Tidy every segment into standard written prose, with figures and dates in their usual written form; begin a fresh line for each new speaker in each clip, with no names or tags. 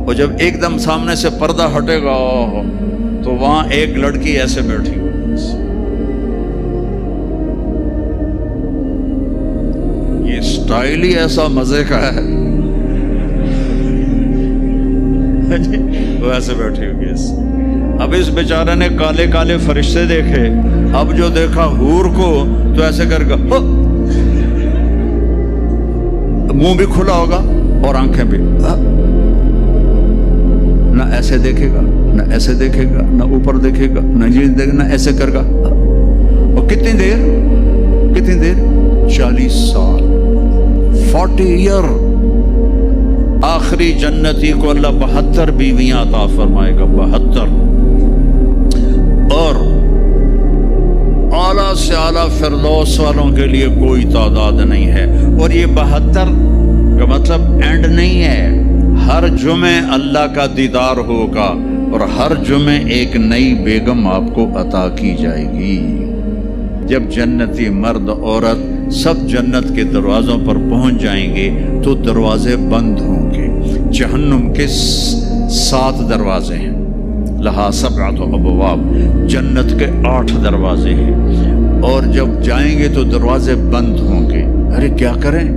اور جب ایک دم سامنے سے پردہ ہٹے گا تو وہاں ایک لڑکی ایسے بیٹھی ہوئی، یہ سٹائل ہی ایسا مزے کا ہے، وہ ایسے بیٹھی ہوئی ہے۔ اب اس بیچارے نے کالے کالے فرشتے دیکھے، اب جو دیکھا حور کو تو ایسے کر گا، منہ بھی کھلا ہوگا اور آنکھیں بھی، نہ ایسے دیکھے گا نہ ایسے دیکھے گا نہ اوپر دیکھے گا نہ یہ دیکھے نہ ایسے کر گا۔ اور کتنی دیر 40 سال 40 ایئر۔ آخری جنتی کو اللہ 72 بیویاں عطا فرمائے گا، 72، اور اعلیٰ سے اعلیٰ فردوس والوں کے لیے کوئی تعداد نہیں ہے۔ اور یہ 72 کا مطلب اینڈ نہیں ہے، ہر جمعے اللہ کا دیدار ہوگا اور ہر جمعے ایک نئی بیگم آپ کو عطا کی جائے گی۔ جب جنتی مرد عورت سب جنت کے دروازوں پر پہنچ جائیں گے تو دروازے بند ہوں گے۔ جہنم کے 7 دروازے ہیں، لہا 7 ابواب، جنت کے 8 دروازے ہیں، اور جب جائیں گے تو دروازے بند ہوں گے۔ ارے کیا کریں،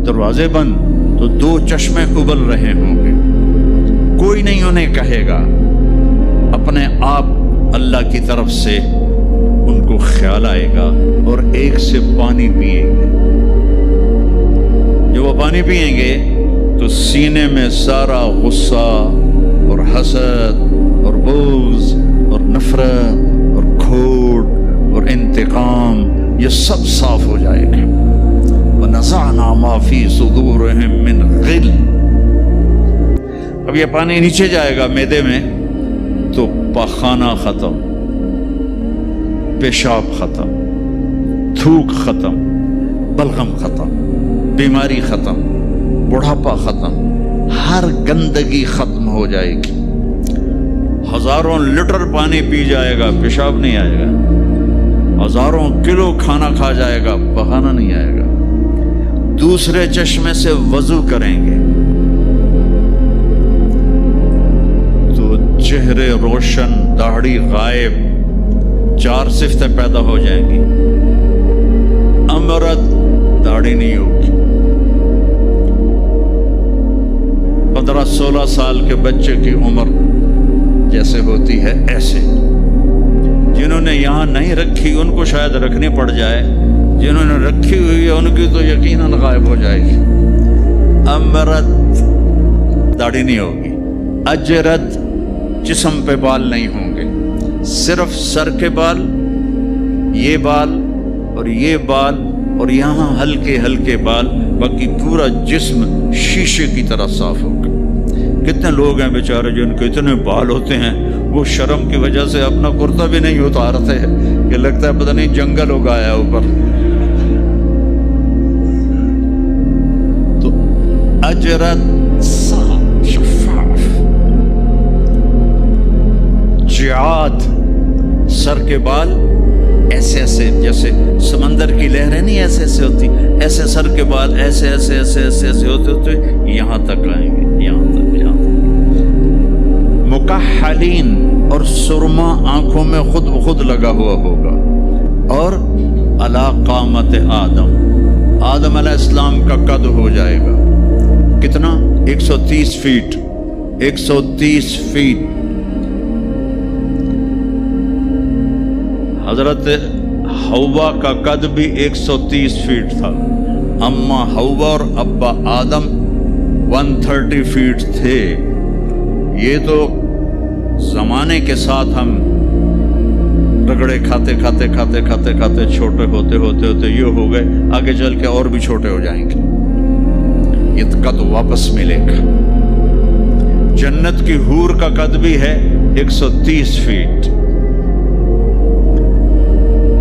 دروازے بند تو 2 چشمے ابل رہے ہوں گے، کوئی نہیں انہیں کہے گا، اپنے آپ اللہ کی طرف سے ان کو خیال آئے گا اور ایک سے پانی پئیں گے۔ جب وہ پانی پئیں گے تو سینے میں سارا غصہ اور حسد اور بغض اور نفرت اور کھوٹ اور انتقام یہ سب صاف ہو جائے گا۔ وَنَزَعْنَا مَا فِي صُدُورِهِم مِّن غِلٍّ۔ اب یہ پانی نیچے جائے گا معدے میں تو پاخانہ ختم، پیشاب ختم، تھوک ختم، بلغم ختم، بیماری ختم، بڑھاپا ختم، ہر گندگی ختم ہو جائے گی۔ ہزاروں لیٹر پانی پی جائے گا، پیشاب نہیں آئے گا، ہزاروں کلو کھانا کھا جائے گا، پخانہ نہیں آئے گا۔ دوسرے چشمے سے وضو کریں گے تو چہرے روشن، داڑھی غائب، 4 صفتیں پیدا ہو جائیں گی۔ امرت، داڑھی نہیں ہوگی۔ 15-16 سال کے بچے کی عمر جیسے ہوتی ہے ایسے، جنہوں نے یہاں نہیں رکھی ان کو شاید رکھنی پڑ جائے، جنہوں نے رکھی ہوئی ہے ان کی تو یقیناً غائب ہو جائے گی۔ امرت، داڑھی نہیں ہوگی۔ اجرت، جسم پہ بال نہیں ہوں گے، صرف سر کے بال، یہ بال اور یہ بال اور یہاں ہلکے ہلکے بال، باقی پورا جسم شیشے کی طرح صاف ہوگا۔ کتنے لوگ ہیں بیچارے جن کے اتنے بال ہوتے ہیں وہ شرم کی وجہ سے اپنا کرتا بھی نہیں اتارتے ہیں، کہ لگتا ہے پتہ نہیں جنگل اگایا اوپر۔ تو اجرت، صاف شفاف۔ جعاد، سر کے بال ایسے ایسے، جیسے سمندر کی لہریں نہیں ایسے ایسے ہوتی، ایسے سر کے بال ایسے ایسے ایسے ایسے ایسے ہوتے ہوتے یہاں تک آئیں گے، یہاں تک۔ مکحلین، اور سرما آنکھوں میں خود بخود لگا ہوا ہوگا۔ اور علی قامت آدم علیہ السلام کا قد ہو جائے گا کتنا؟ 130 فیٹ، 130 فیٹ۔ حضرت حوا کا قد بھی 130 فیٹ تھا، اما حوا اور ابا آدم 130 فیٹ تھے۔ یہ تو زمانے کے ساتھ ہم رگڑے کھاتے کھاتے کھاتے کھاتے کھاتے چھوٹے ہوتے ہوتے ہوتے یہ ہو گئے، آگے چل کے اور بھی چھوٹے ہو جائیں گے، یہ قد واپس ملے گا۔ جنت کی حور کا قد بھی ہے 130 فیٹ۔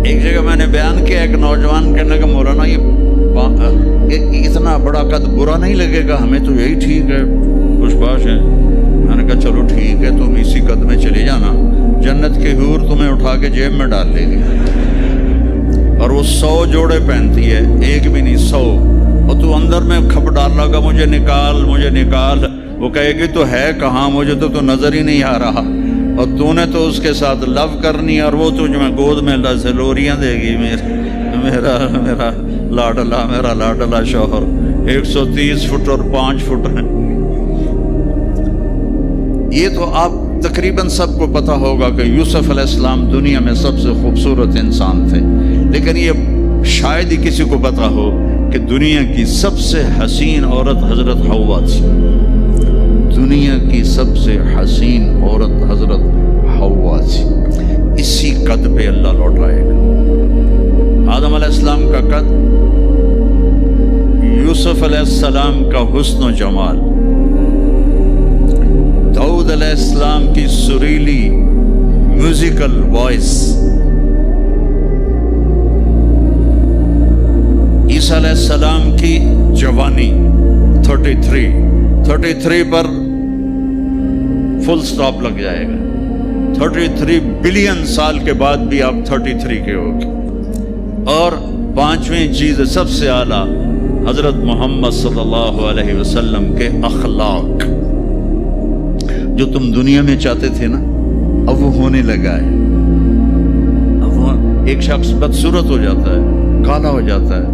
ایک جگہ میں نے بیان کیا، ایک نوجوان کہنے لگا مولانا یہ اتنا بڑا قد برا نہیں لگے گا، ہمیں تو یہی ٹھیک ہے، خوش باش ہے۔ میں نے کہا چلو ٹھیک ہے، تم اسی قد میں چلے جانا، جنت کی حور تمہیں اٹھا کے جیب میں ڈال لے گی، اور وہ 100 جوڑے پہنتی ہے، ایک بھی نہیں 100، اور تو اندر میں کھپ ڈال لگا مجھے نکال مجھے نکال، وہ کہے گی تو ہے کہاں، مجھے تو نظر ہی نہیں آ رہا، اور تو نے تو اس کے ساتھ لو کرنی اور وہ تجھ میں گود میں لوریاں دے گی، میرا لاڈلا شوہر 130 فٹ اور 5 فٹ ہے۔ یہ تو آپ تقریباً سب کو پتہ ہوگا کہ یوسف علیہ السلام دنیا میں سب سے خوبصورت انسان تھے، لیکن یہ شاید ہی کسی کو پتہ ہو کہ دنیا کی سب سے حسین عورت حضرت حوا تھی۔ دنیا کی سب سے حسین عورت حضرت حوا تھی۔ اسی قد پہ اللہ لوٹائے گا۔ آدم علیہ السلام کا قد، یوسف علیہ السلام کا حسن و جمال، داؤد علیہ السلام کی سریلی میوزیکل وائس، عیسیٰ علیہ السلام کی جوانی 33 پر فل سٹاپ لگ جائے گا۔ 33 بلین سال کے بعد بھی آپ 33 کے ہوگے۔ اور 5ویں چیز سب سے اعلیٰ حضرت محمد صلی اللہ علیہ وسلم کے اخلاق، جو تم دنیا میں چاہتے تھے نا، اب وہ ہونے لگا ہے۔ اب وہ ایک شخص بدصورت ہو جاتا ہے، کالا ہو جاتا ہے،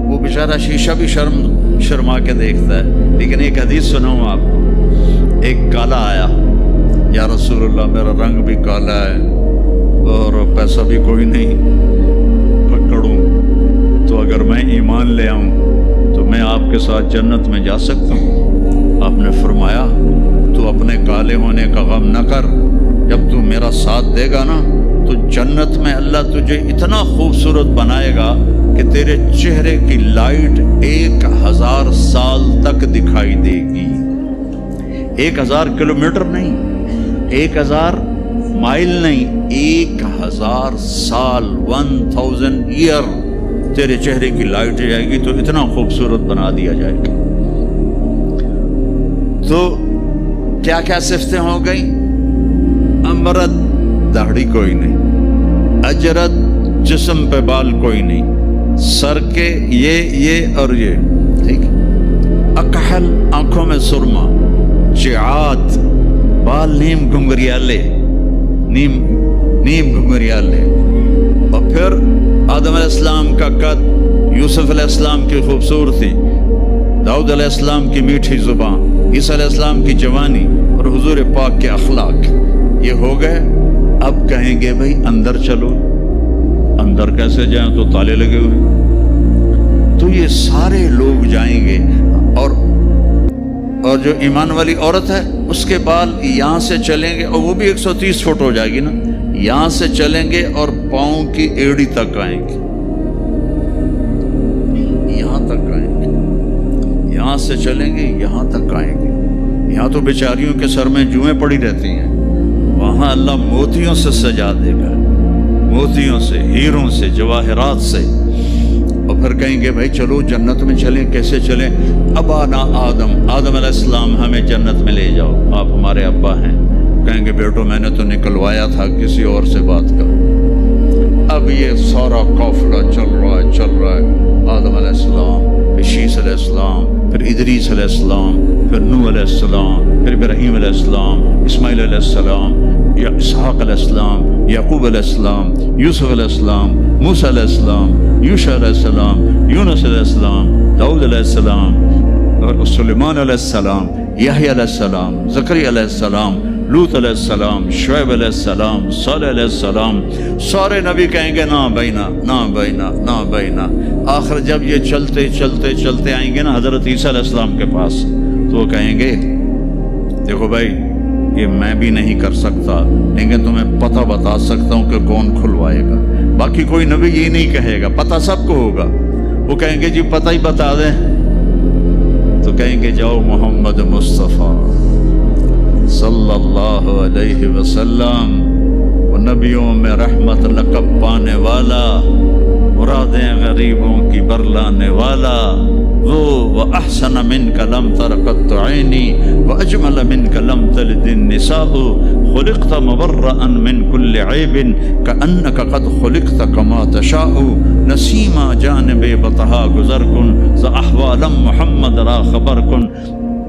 وہ بیچارہ شیشہ بھی شرما کے دیکھتا ہے، لیکن ایک حدیث سناؤں آپ کو۔ ایک کالا آیا، یا رسول اللہ میرا رنگ بھی کالا ہے اور پیسہ بھی کوئی نہیں، پکڑوں تو اگر میں ایمان لے آؤں تو میں آپ کے ساتھ جنت میں جا سکتا ہوں؟ آپ نے فرمایا تو اپنے کالے ہونے کا غم نہ کر، جب تو میرا ساتھ دے گا نا تو جنت میں اللہ تجھے اتنا خوبصورت بنائے گا کہ تیرے چہرے کی لائٹ 1000 سال تک دکھائی دے گی۔ 1000 کلومیٹر نہیں، 1000 مائل نہیں، 1000 سال، 1000 ایئر تیرے چہرے کی لائٹ جائے گی، تو اتنا خوبصورت بنا دیا جائے گا۔ تو کیا کیا صفتیں ہو گئیں؟ امرت داڑھی کوئی نہیں، اجرت جسم پہ بال کوئی نہیں، سر کے یہ اور یہ، ٹھیک ہے، اکحل آنکھوں میں سرما، جعات بال نیم گھنگریالے، نیم گھنگریالے، اور پھر آدم علیہ السلام کا قد، یوسف علیہ السلام کی خوبصورتی، داؤد علیہ السلام کی میٹھی زبان، عیسیٰ علیہ السلام کی جوانی اور حضور پاک کے اخلاق، یہ ہو گئے۔ اب کہیں گے بھائی اندر چلو، اندر کیسے جائیں؟ تو تالے لگے ہوئے۔ تو یہ سارے لوگ جائیں گے، اور جو ایمان والی عورت ہے اس کے بال یہاں سے چلیں گے، اور وہ بھی 130 فٹ ہو جائے گی نا، یہاں سے چلیں گے اور پاؤں کی ایڑی تک آئیں گے، یہاں تک آئیں گے، یہاں سے چلیں گے یہاں تک آئیں گے۔ یہاں تو بیچاریوں کے سر میں جوئیں پڑی رہتی ہیں، وہاں اللہ موتیوں سے سجا دے گا، موتیوں سے، ہیروں سے، جواہرات سے، اور پھر کہیں گے بھائی چلو جنت میں چلیں۔ کیسے چلیں؟ ابانا آدم علیہ السلام ہمیں جنت میں لے جاؤ، آپ ہمارے ابا ہیں۔ کہیں گے بیٹو میں نے تو نکلوایا تھا کسی اور سے بات کر۔ اب یہ سارا قافلہ چل رہا ہے، آدم علیہ السلام، پھر شیس علیہ السلام، پھر ادریس علیہ السلام، پھر نوح علیہ السلام، پھر ابراہیم علیہ السلام، اسماعیل علیہ السلام، یا اسحاق علیہ السلام، یعقوب علیہ السلام، یوسف علیہ السلام، موسیٰ علیہ السلام، یوشع علیہ السلام، یونس علیہ السلام، داؤد علیہ السلام، اور سلیمان علیہ السلام، یحییٰ علیہ السلام، زکریا علیہ السلام، لوط علیہ السلام، شعیب علیہ السلام، صالح علیہ السلام۔ سارے نبی کہیں گے نا بینا، نا بینا، نا بینا۔ آخر جب یہ چلتے چلتے چلتے آئیں گے نا حضرت عیسیٰ علیہ السلام کے پاس، تو وہ کہیں گے دیکھو بھائی یہ میں بھی نہیں کر سکتا، لیکن تمہیں پتہ بتا سکتا ہوں کہ کون کھلوائے گا۔ باقی کوئی نبی یہ نہیں کہے گا، پتہ سب کو ہوگا۔ وہ کہیں گے جی پتہ ہی بتا دیں، تو کہیں گے جاؤ محمد مصطفیٰ صلی اللہ علیہ وسلم، وہ نبیوں میں رحمت لقب پانے والا، مرادیں غریبوں کی برلانے والا، وہ احسن منک لم تر قط عینی واجمل منک لم تلد النساء، خلقت مبرأ من كل عیب کأنک قد خلقت کما تشاء، نسیما جانب بطہا گزر کن ز احوالم محمد را خبر کن۔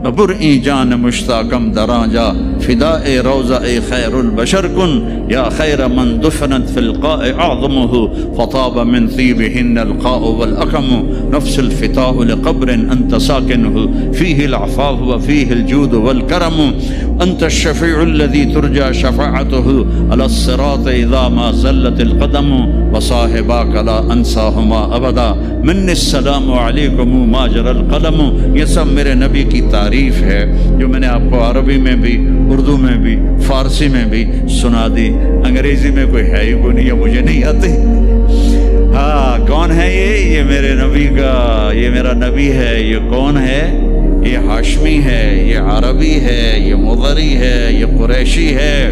ببرئی جان مشتاقم دراجا فداء روضہ خیر البشر کن یا خیر من دفنت فی القاء اعظمہ فطاب من طیبہن القاء والاقم نفس الفتاء لقبر انت ساکنہ فیہ العفاف وفیہ الجود والکرم انت الشفیع الذی ترجى شفاعته على الصراط اذا ما زلت القدم وصاحباک لا انساہما ابدا من السلام علیکم ما جرى القلم. یہ سب میرے نبی کی تعریف ہے جو میں نے آپ کو عربی میں بھی اردو میں بھی فارسی میں بھی سنا دی. انگریزی میں کوئی ہے ہی کوئی نہیں، یہ مجھے نہیں آتی. ہاں کون ہے یہ میرے نبی کا، یہ میرا نبی ہے. یہ کون ہے؟ یہ ہاشمی ہے، یہ عربی ہے، یہ مضری ہے، یہ قریشی ہے،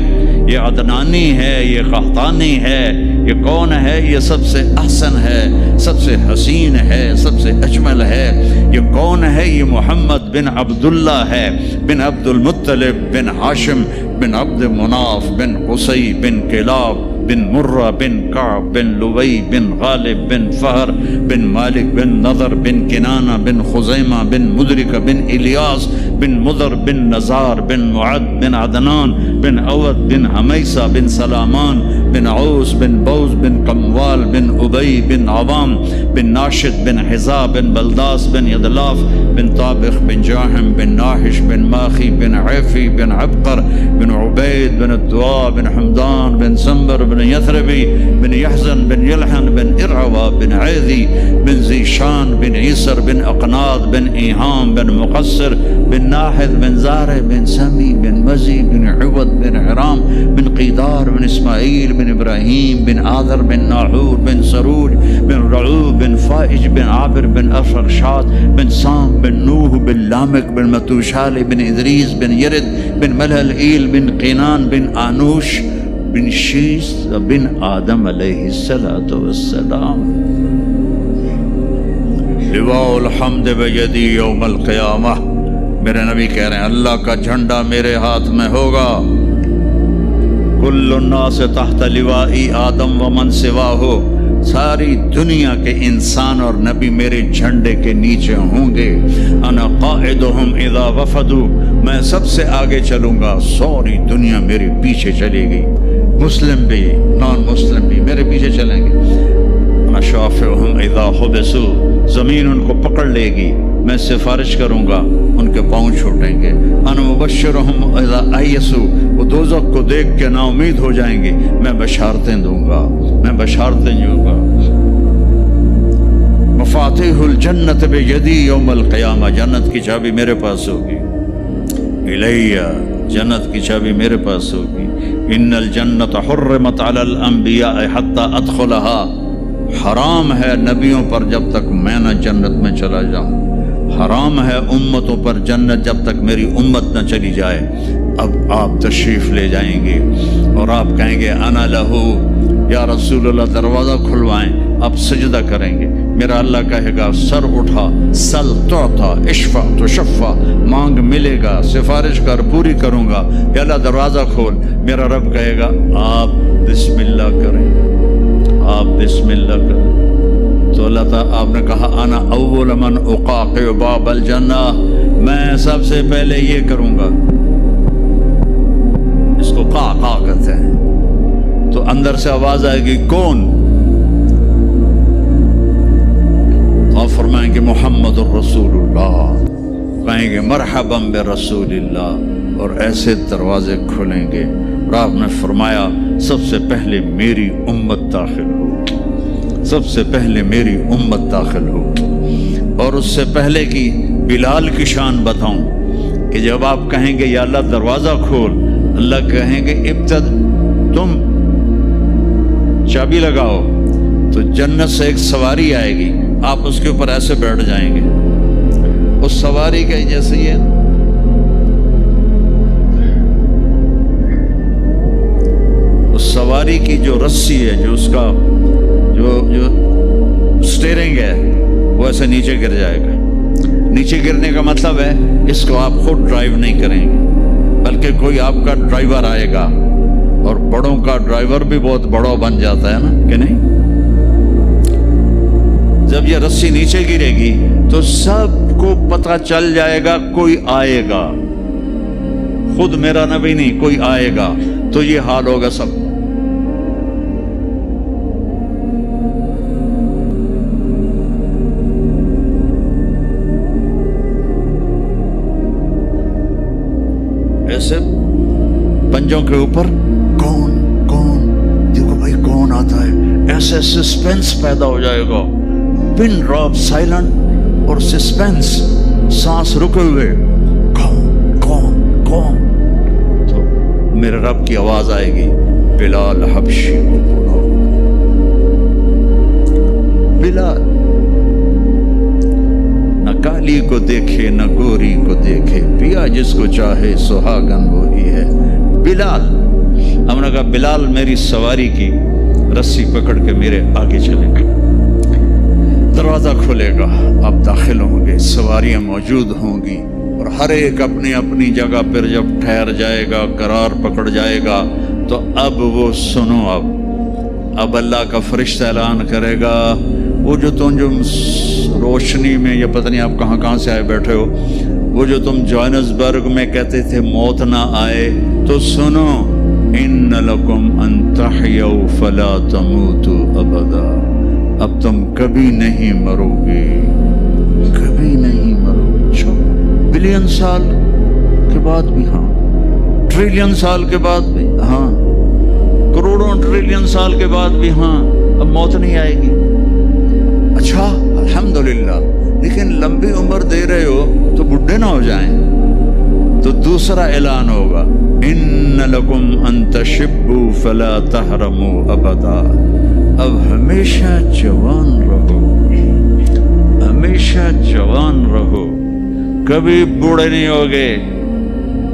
یہ عدنانی ہے، یہ قحطانی ہے. یہ کون ہے؟ یہ سب سے احسن ہے، سب سے حسین ہے، سب سے اجمل ہے. یہ کون ہے؟ یہ محمد بن عبداللہ ہے، بن عبد المطلب بن ہاشم بن عبد مناف بن قصی بن کلاب بن مرہ بن کعب بن لوی بن غالب بن فہر بن مالک بن نضر بن کنانہ بن خزیمہ بن مدرک بن الیاس بن مضر بن نزار بن معد بن عدنان بن عود بن حمیسہ بن سلامان بن عوس بن بوز بن قموال بن ابی بن عوام بن ناشد بن حزا بن بلداس بن یدلاف بن طابخ بن جاحم بن ناحش بن ماخی بن عیفی بن عبقر بن عبید بن الدعاء بن حمدان بن سنبر بن یثربی بن یحزن بن یلحن بن ارعوا بن عیدی بن زیشان بن عیسر بن اقناط بن ایہام بن مقصر بن ناحد بن زارع بن سمی بن مزی بن عوض بن حرام بن قیدار بن اسماعیل بن ابراہیم بن آذر بن ناحور بن سروج بن رعوب بن فائج بن عابر بن افرشاد بن سام بن نوح بن لامک بن متوشال بن ادریس بن یرد بن ملہل ایل بن قینان بن آنوش بن شیس بن آدم علیہ السلام. لواء الحمد بیدی یوم القیامہ. میرے نبی کہہ رہے ہیں اللہ کا جھنڈا میرے ہاتھ میں ہوگا. کل الناس تحت لوائی آدم ومن سواہ. ساری دنیا کے انسان اور نبی میرے جھنڈے کے نیچے ہوں گے. انا قائدہم اذا وفدوا. میں سب سے آگے چلوں گا، ساری دنیا میرے پیچھے چلے گی. مسلم بھی نان مسلم بھی میرے پیچھے چلیں گے. انا شافعہم اذا حبسوا. زمین ان کو پکڑ لے گی، میں سفارش کروں گا، ان کے پاؤں چھوٹیں گے. انا مبشرہم اذا ایسوا. وہ دوزخ کو دیکھ کے نا امید ہو جائیں گے، میں بشارتیں دوں گا، میں بشارتیں دوں گا. مفاتیح الجنت بیدی یوم القیامہ. جنت کی چابی میرے پاس ہوگی. الیہ. جنت کی چابی میرے پاس ہوگی. ان الجنت حرمت علی الانبیاء حتی ادخلها. حرام ہے نبیوں پر جب تک میں نہ جنت میں چلا جاؤں. حرام ہے امتوں پر جنت جب تک میری امت نہ چلی جائے. اب آپ تشریف لے جائیں گے اور آپ کہیں گے انا لہو. یا رسول اللہ دروازہ کھلوائیں. آپ سجدہ کریں گے. میرا اللہ کہے گا سر اٹھا، سل تعطا، اشفع تشفع. مانگ ملے گا، سفارش کر پوری کروں گا. یا اللہ دروازہ کھول. میرا رب کہے گا آپ بسم اللہ کریں، آپ بسم اللہ کریں. تو اللہ تعالیٰ آپ نے کہا انا اول من اقاقع باب الجنہ. میں سب سے پہلے یہ کروں گا. اس کو قاقع کہتے ہیں. تو اندر سے آواز آئے گی کون؟ اور فرمائیں گے محمد الرسول اللہ. کہیں گے مرحبا برسول اللہ. اور ایسے دروازے کھلیں گے. اور آپ نے فرمایا سب سے پہلے میری امت داخل ہو، سب سے پہلے میری امت داخل ہو. اور اس سے پہلے کی بلال کی شان بتاؤں کہ جب آپ کہیں گے یا اللہ دروازہ کھول، اللہ کہیں گے تم چابی لگاؤ. تو جنت سے ایک سواری آئے گی، آپ اس کے اوپر ایسے بیٹھ جائیں گے. اس سواری کا جیسے یہ اس سواری کی جو رسی ہے، جو اس کا جو سٹیئرنگ ہے، وہ ایسے نیچے گر جائے گا. نیچے گرنے کا مطلب ہے اس کو آپ خود ڈرائیو نہیں کریں گے، بلکہ کوئی آپ کا ڈرائیور آئے گا. اور بڑوں کا ڈرائیور بھی بہت بڑا بن جاتا ہے نا کہ نہیں؟ جب یہ رسی نیچے گرے گی تو سب کو پتہ چل جائے گا کوئی آئے گا، خود میرا نبی نہیں، کوئی آئے گا، تو یہ حال ہوگا سب۔ ایسے پنجوں کے اوپر کون کون، دیکھو بھائی کون آتا ہے، ایسے سسپینس پیدا ہو جائے گا، پن ڈراپ سائلنٹ اور سسپینس، سانس رکے ہوئے، کون کون کون، تو میرے رب کی آواز آئے گی، بلال حبشی کو بلاؤ۔ بلال نہ کالی کو دیکھے نہ گوری کو دیکھے، پیا جس کو چاہے سہاگن وہی ہے۔ بلال، ہم نے کہا بلال میری سواری کی رسی پکڑ کے میرے آگے چلے گا، دروازہ کھلے گا، آپ داخل ہوں گے، سواریاں موجود ہوں گی، اور ہر ایک اپنی اپنی جگہ پر جب ٹھہر جائے گا، قرار پکڑ جائے گا، تو اب وہ سنو، اب اللہ کا فرشتہ اعلان کرے گا، وہ جو تم جو روشنی میں، یا پتہ نہیں آپ کہاں کہاں سے آئے بیٹھے ہو، وہ جو تم جوہانسبرگ میں کہتے تھے موت نہ آئے، تو سنو، ان لکم ان تحیوا فلا تموتوا ابدا، اب تم کبھی نہیں مرو گے، کبھی نہیں مرو گے۔ بلین سال کے بعد بھی ہاں، ٹریلین سال کے بعد بھی ہاں، کروڑوں ٹریلین سال کے بعد بھی ہاں، اب موت نہیں آئے گی۔ اچھا الحمدللہ، لیکن لمبی عمر دے رہے ہو تو بڈھے نہ ہو جائیں، تو دوسرا اعلان ہوگا، ان لکم ان تشبوا فلا تحرموا ابدا، اب ہمیشہ جوان رہو، ہمیشہ جوان رہو، کبھی بوڑھے نہیں ہوگے۔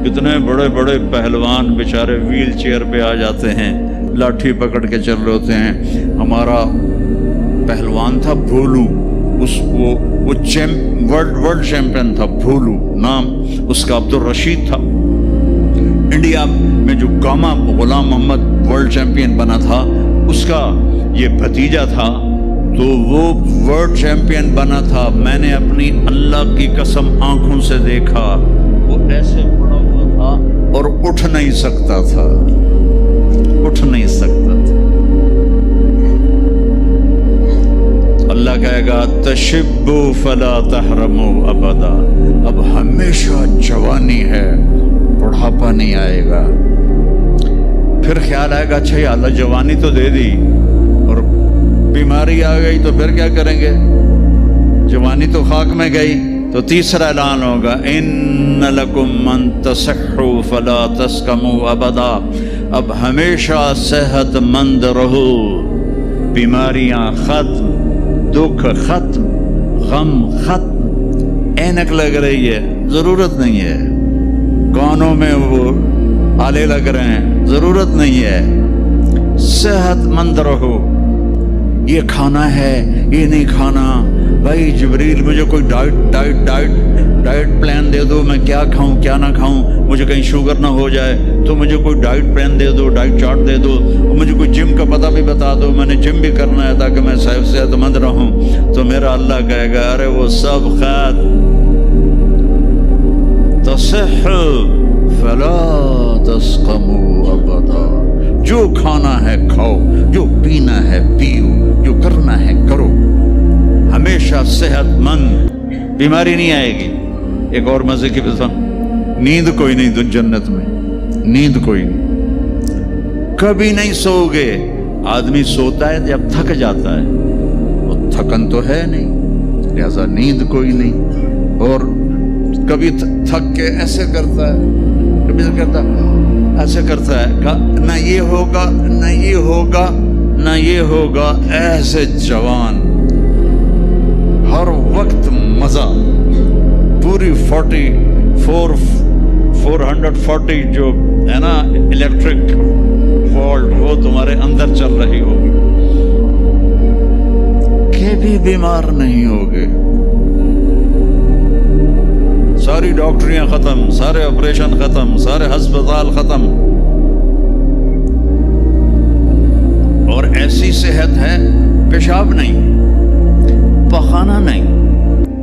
کتنے بڑے بڑے پہلوان بیچارے ویل چیئر پہ آ جاتے ہیں، لاٹھی پکڑ کے چل رہے ہوتے ہیں۔ ہمارا پہلوان تھا بھولو، وہ ورلڈ چیمپئن تھا، بھولو نام اس کا عبد الرشید تھا۔ انڈیا میں جو گاما غلام محمد ورلڈ چیمپئن بنا تھا، اس کا یہ بھتیجا تھا، تو وہ ورلڈ چیمپئن بنا تھا۔ میں نے اپنی اللہ کی قسم آنکھوں سے دیکھا، وہ ایسے پڑا ہوا تھا اور اٹھ نہیں سکتا تھا، اٹھ نہیں سکتا تھا۔ اللہ کہے گا تشبوا فلا تحرموا ابدا، اب ہمیشہ جوانی ہے، بڑھاپا نہیں آئے گا۔ پھر خیال آئے گا، اچھا یا اللہ جوانی تو دے دی اور بیماری آ گئی تو پھر کیا کریں گے، جوانی تو خاک میں گئی۔ تو تیسرا اعلان ہوگا، ان لکم ان تصحوا فلا تسقموا ابدا، اب ہمیشہ صحت مند رہو، بیماریاں ختم، دکھ ختم، غم ختم۔ اینک لگ رہی ہے، ضرورت نہیں ہے، کانوں میں وہ آلے لگ رہے ہیں، ضرورت نہیں ہے، صحت مند رہو۔ یہ کھانا ہے، یہ نہیں کھانا، بھائی جبریل مجھے کوئی ڈائٹ پلان دے دو، میں کیا کھاؤں کیا نہ کھاؤں، مجھے کہیں شوگر نہ ہو جائے تو مجھے کوئی ڈائٹ پلان دے دو، ڈائٹ چارٹ دے دو، اور مجھے کوئی جم کا پتہ بھی بتا دو، میں نے جم بھی کرنا ہے تاکہ میں صحت مند رہوں۔ تو میرا اللہ کہے گا، ارے وہ سب خیر، تصح فلا تسقموا ابدا، جو کھانا ہے کھاؤ، جو پینا ہے پیو، جو کرنا ہے کرو، ہمیشہ صحت مند، بیماری نہیں آئے گی۔ ایک اور مزے کی بات، نیند کوئی نہیں جنت میں، نیند کوئی نہیں، کبھی نہیں سو گے۔ آدمی سوتا ہے جب تھک جاتا ہے، وہ تھکن تو ہے نہیں، لہذا نیند کوئی نہیں۔ اور کبھی تھک کے ایسے کرتا ہے، کبھی کرتا ایسے کرتا ہے، نہ یہ ہوگا نہ یہ ہوگا نہ یہ ہوگا، ایسے جوان، ہر وقت مزہ، پوری 440 جو ہے نا الیکٹرک وولٹ، وہ تمہارے اندر چل رہی ہوگی، کبھی بیمار نہیں ہوگے۔ ساری ڈاکٹریاں ختم، سارے آپریشن ختم، سارے ہسپتال ختم، اور ایسی صحت ہے، پیشاب نہیں، پخانہ نہیں،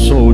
100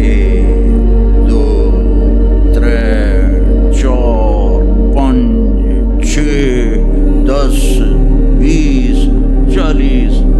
1 2 3 4 5 6 10 20 40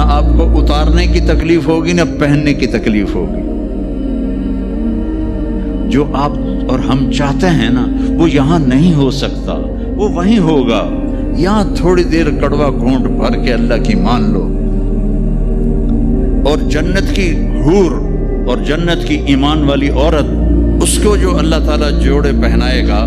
نہ آپ کو اتارنے کی تکلیف ہوگی نہ پہننے کی تکلیف ہوگی. جو آپ اور ہم چاہتے ہیں نا وہ یہاں نہیں ہو سکتا، وہ وہیں ہوگا. یہاں تھوڑی دیر کڑوا گھونٹ بھر کے اللہ کی مان لو، اور جنت کی حور اور جنت کی ایمان والی عورت، اس کو جو اللہ تعالیٰ جوڑے پہنائے گا